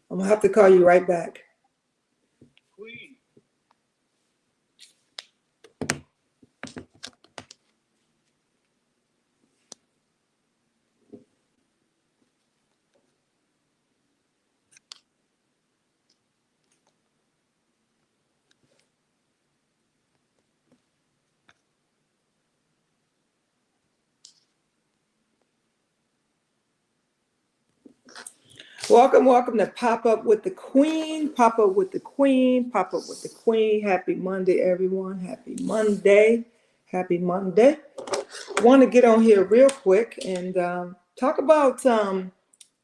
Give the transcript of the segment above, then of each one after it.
I'm gonna have to call you right back. Welcome to Pop Up with the Queen. Pop Up with the Queen. Pop Up with the Queen. Happy Monday, everyone. Happy Monday. Happy Monday. Want to get on here real quick and talk about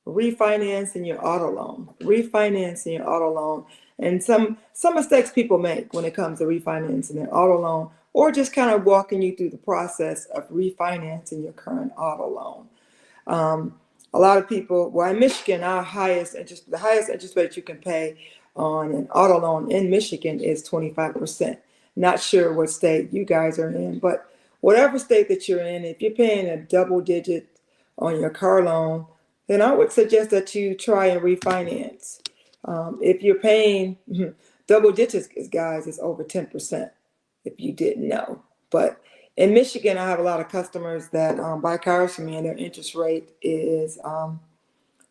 refinancing your auto loan. Refinancing your auto loan, and some mistakes people make when it comes to refinancing their auto loan, or just kind of walking you through the process of refinancing your current auto loan. A lot of people, well, in Michigan, the highest interest rate you can pay on an auto loan in Michigan is 25%. Not sure what state you guys are in, but whatever state that you're in, if you're paying a double digit on your car loan, then I would suggest that you try and refinance. If you're paying double digits, guys, it's over 10%, if you didn't know. But in Michigan, I have a lot of customers that buy cars from me, and their interest rate is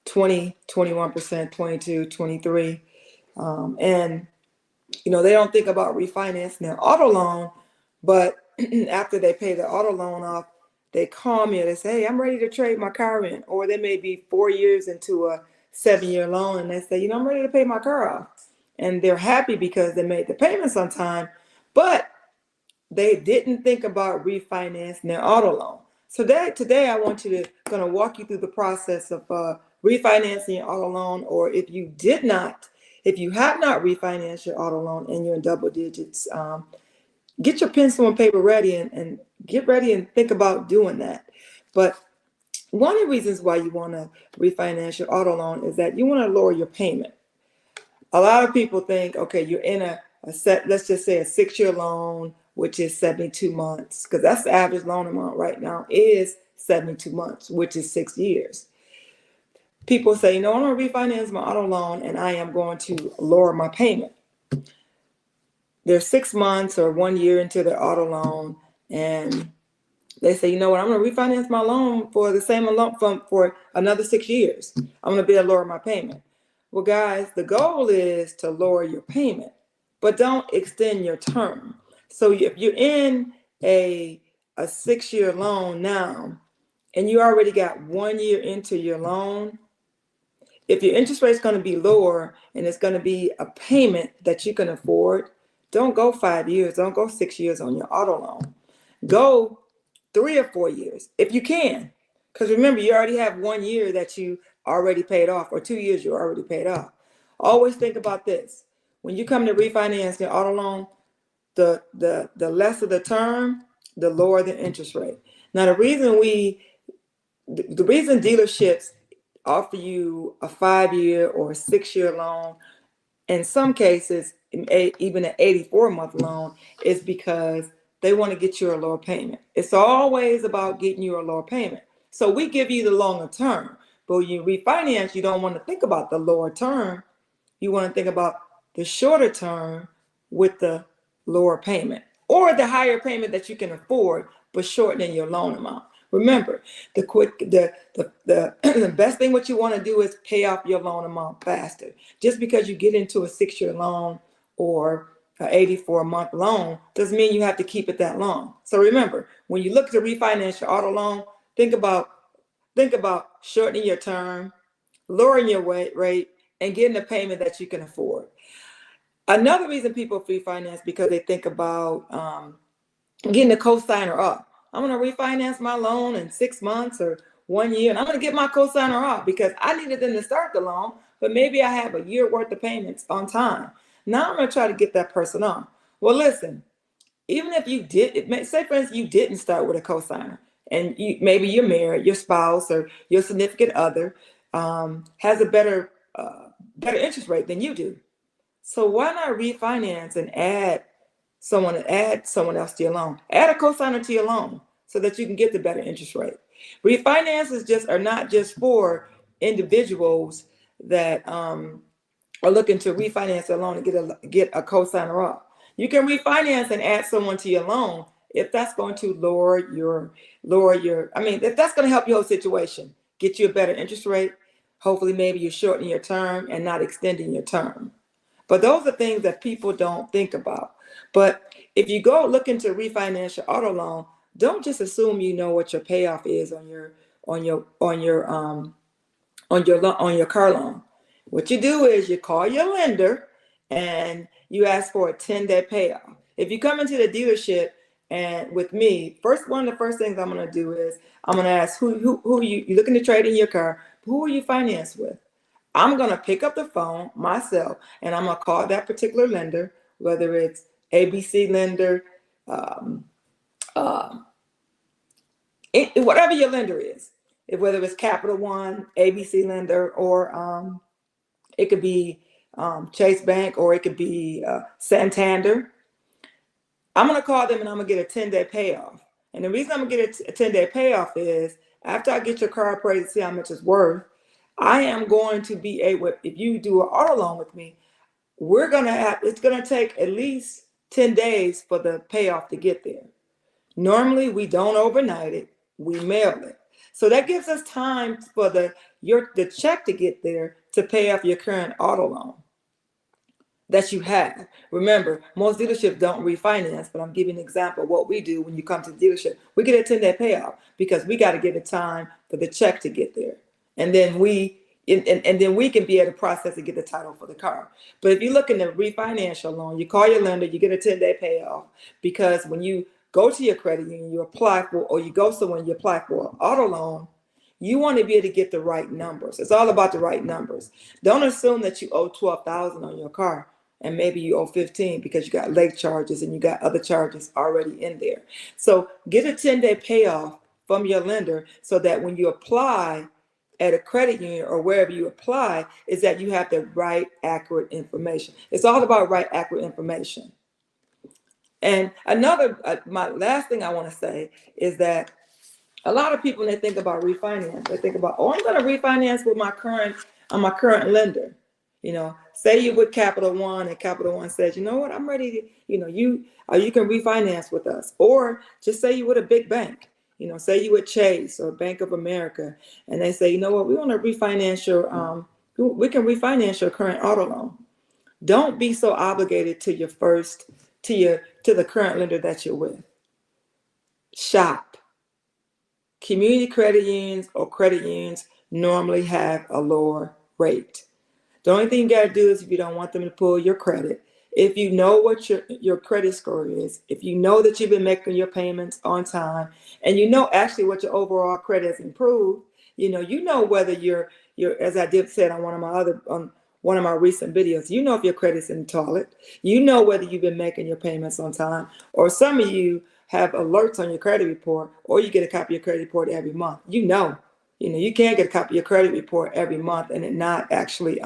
20, 21%, 22, 23. And, they don't think about refinancing their auto loan, but after they pay the auto loan off, they call me and they say, hey, I'm ready to trade my car in. Or they may be 4 years into a 7-year loan, and they say, I'm ready to pay my car off. And they're happy because they made the payments on time, but they didn't think about refinancing their auto loan. So today I want you to going to walk you through the process of refinancing your auto loan, or if you have not refinanced your auto loan and you're in double digits, get your pencil and paper ready and get ready and think about doing that. But one of the reasons why you want to refinance your auto loan is that you want to lower your payment. A lot of people think, okay, you're in a set, let's just say a 6-year loan, which is 72 months, because that's the average loan amount right now is 72 months, which is 6 years. People say, I'm going to refinance my auto loan and I am going to lower my payment. They're 6 months or 1 year into their auto loan, and they say, I'm going to refinance my loan for the same loan for another 6 years. I'm going to be able to lower my payment. Well, guys, the goal is to lower your payment, but don't extend your term. So if you're in a 6-year loan now, and you already got 1 year into your loan, if your interest rate is going to be lower and it's going to be a payment that you can afford, don't go 5 years, don't go 6 years on your auto loan. Go 3 or 4 years if you can. Because remember, you already have 1 year that you already paid off, or 2 years you already paid off. Always think about this. When you come to refinance your auto loan, the lesser the term, the lower the interest rate. Now, the reason dealerships offer you a 5-year or a 6-year loan, in some cases, even an 84-month loan, is because they want to get you a lower payment. It's always about getting you a lower payment. So we give you the longer term, but when you refinance, you don't want to think about the lower term. You want to think about the shorter term with the lower payment, or the higher payment that you can afford, but shortening your loan amount. Remember, the best thing what you want to do is pay off your loan amount faster. Just because you get into a 6-year loan or an 84-month loan doesn't mean you have to keep it that long. So remember, when you look to refinance your auto loan, think about shortening your term, lowering your rate, and getting a payment that you can afford. Another reason people refinance because they think about getting a co-signer up. I'm going to refinance my loan in 6 months or 1 year, and I'm going to get my co-signer up because I needed them to start the loan, but maybe I have a year worth of payments on time. Now I'm going to try to get that person on. Well, listen, even if you say for instance, you didn't start with a co-signer, and maybe you're married, your spouse or your significant other has a better interest rate than you do. So why not refinance and add someone else to your loan? Add a co-signer to your loan so that you can get the better interest rate. Refinances are not just for individuals that or looking to refinance a loan and get a co-signer off. You can refinance and add someone to your loan if that's going to if that's going to help your whole situation, get you a better interest rate. Hopefully, maybe you're shortening your term and not extending your term. But those are things that people don't think about. But if you go looking to refinance your auto loan, don't just assume you know what your payoff is on your car loan. What you do is you call your lender and you ask for a 10-day payoff. If you come into the dealership and with me, one of the first things I'm going to do is I'm going to ask who you looking to trade in your car. Who are you financed with? I'm going to pick up the phone myself and I'm going to call that particular lender, whether it's ABC lender, whatever your lender is, whether it's Capital One, ABC lender, or it could be Chase Bank, or it could be Santander. I'm going to call them and I'm going to get a 10-day payoff. And the reason I'm going to get a 10-day payoff is after I get your car appraised to see how much it's worth, I am going to be able, if you do an auto loan with me, it's going to take at least 10 days for the payoff to get there. Normally, we don't overnight it, we mail it. So that gives us time for the check to get there to pay off your current auto loan that you have. Remember, most dealerships don't refinance, but I'm giving an example of what we do when you come to the dealership. We get a 10-day payoff because we got to give it time for the check to get there. And then we can be able to process and get the title for the car. But if you're looking to refinance your loan, you call your lender, you get a 10-day payoff, because when you go to your credit union, you apply for, or you go somewhere and you apply for an auto loan, you want to be able to get the right numbers. It's all about the right numbers. Don't assume that you owe $12,000 on your car and maybe you owe 15 because you got late charges and you got other charges already in there. So get a 10-day payoff from your lender so that when you apply at a credit union or wherever you apply, is that you have the right, accurate information. It's all about right, accurate information. And my last thing I want to say is that a lot of people, when they think about refinance, they think about, I'm going to refinance with my current lender. Say you're with Capital One and Capital One says, you know what, I'm ready to, you can refinance with us. Or just say you're with a big bank, say you with Chase or Bank of America, and they say, you know what, we want to refinance we can refinance your current auto loan. Don't be so obligated to the current lender that you're with. Shop. Community credit unions or credit unions normally have a lower rate. The only thing you got to do is, if you don't want them to pull your credit, if you know what your credit score is, if you know that you've been making your payments on time, and you know actually what your overall credit has improved, you know whether you're as I did said on one of my recent videos, if your credit's in the toilet, whether you've been making your payments on time, or some of you have alerts on your credit report, or you get a copy of your credit report every month. You can't get a copy of your credit report every month and it not actually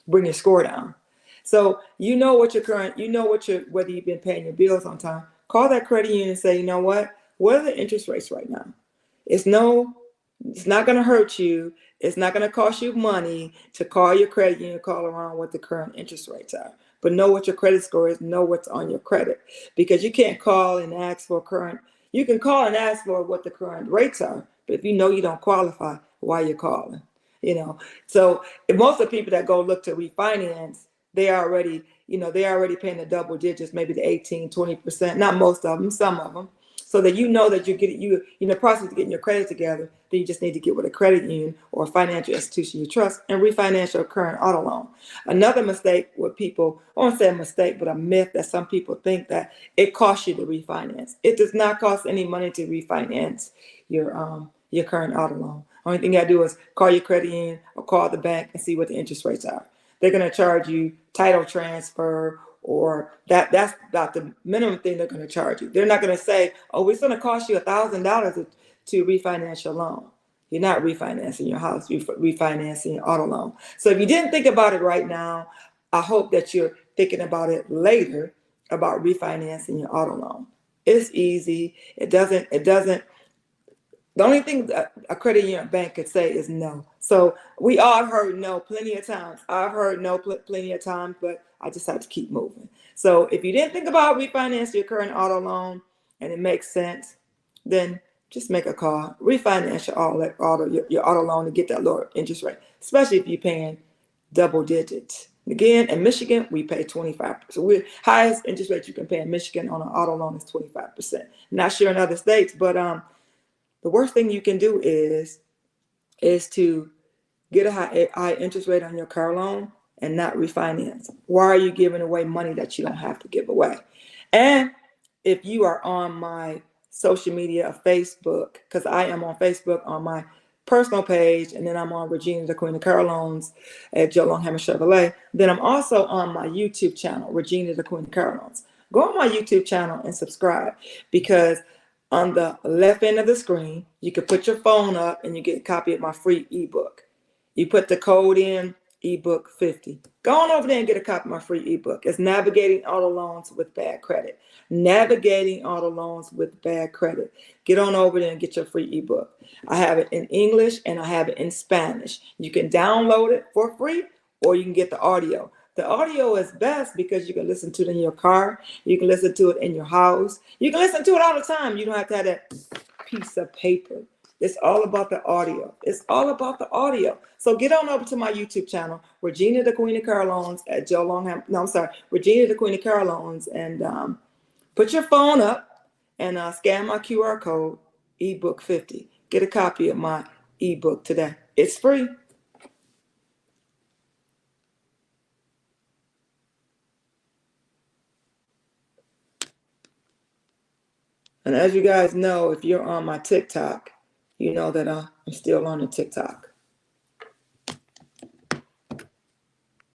bring your score down. So whether you've been paying your bills on time. Call that credit union and say, you know what are the interest rates right now? It's not going to hurt you. It's not going to cost you money to call your credit union, call around what the current interest rates are. But know what your credit score is, know what's on your credit. Because you can't call and ask for you can call and ask for what the current rates are. But if you know you don't qualify, why you're calling? So most of the people that go look to refinance, they already paying the double digits, maybe the 18, 20%, not most of them, some of them. So that that you're in the process of getting your credit together, then you just need to get with a credit union or a financial institution you trust and refinance your current auto loan. Another mistake with people, I won't say a mistake, but a myth that some people think that it costs you to refinance. It does not cost any money to refinance your current auto loan. Only thing you gotta do is call your credit union or call the bank and see what the interest rates are. They're gonna charge you title transfer, or that's about the minimum thing they're going to charge you. They're not going to say, oh, it's going to cost you $1,000 to refinance your loan. You're not refinancing your house, you're refinancing your auto loan. So if you didn't think about it right now, I hope that you're thinking about it later, about refinancing your auto loan. It's easy. The only thing a credit union bank could say is no. So we all heard no plenty of times. I've heard no plenty of times, but I just have to keep moving. So if you didn't think about refinancing your current auto loan and it makes sense, then just make a call. Refinance your auto loan to get that lower interest rate, especially if you're paying double digits. Again, in Michigan, we pay 25%. So we're highest interest rate you can pay in Michigan on an auto loan is 25%. Not sure in other states, but the worst thing you can do is to get a high interest rate on your car loan and not refinance. Why are you giving away money that you don't have to give away? And if you are on my social media of Facebook, because I am on Facebook on my personal page, and then I'm on Regina, the Queen of Car Loans at Joe Longhammer Chevrolet. Then I'm also on my YouTube channel, Regina, the Queen of Car Loans. Go on my YouTube channel and subscribe, because on the left end of the screen, you can put your phone up and you get a copy of my free ebook. You put the code in, ebook 50. Go on over there and get a copy of my free ebook. It's Navigating Auto Loans with Bad Credit. Navigating Auto Loans with Bad Credit. Get on over there and get your free ebook. I have it in English and I have it in Spanish. You can download it for free, or you can get the audio. The audio is best because you can listen to it in your car. You can listen to it in your house. You can listen to it all the time. You don't have to have that piece of paper. It's all about the audio. It's all about the audio. So get on over to my YouTube channel, Regina, the Queen of Car Loans at Joe Longham. No, I'm sorry, Regina, the Queen of Car Loans, and put your phone up and scan my QR code, ebook 50. Get a copy of my ebook today. It's free. And as you guys know, if you're on my TikTok, you know that I'm still on the TikTok.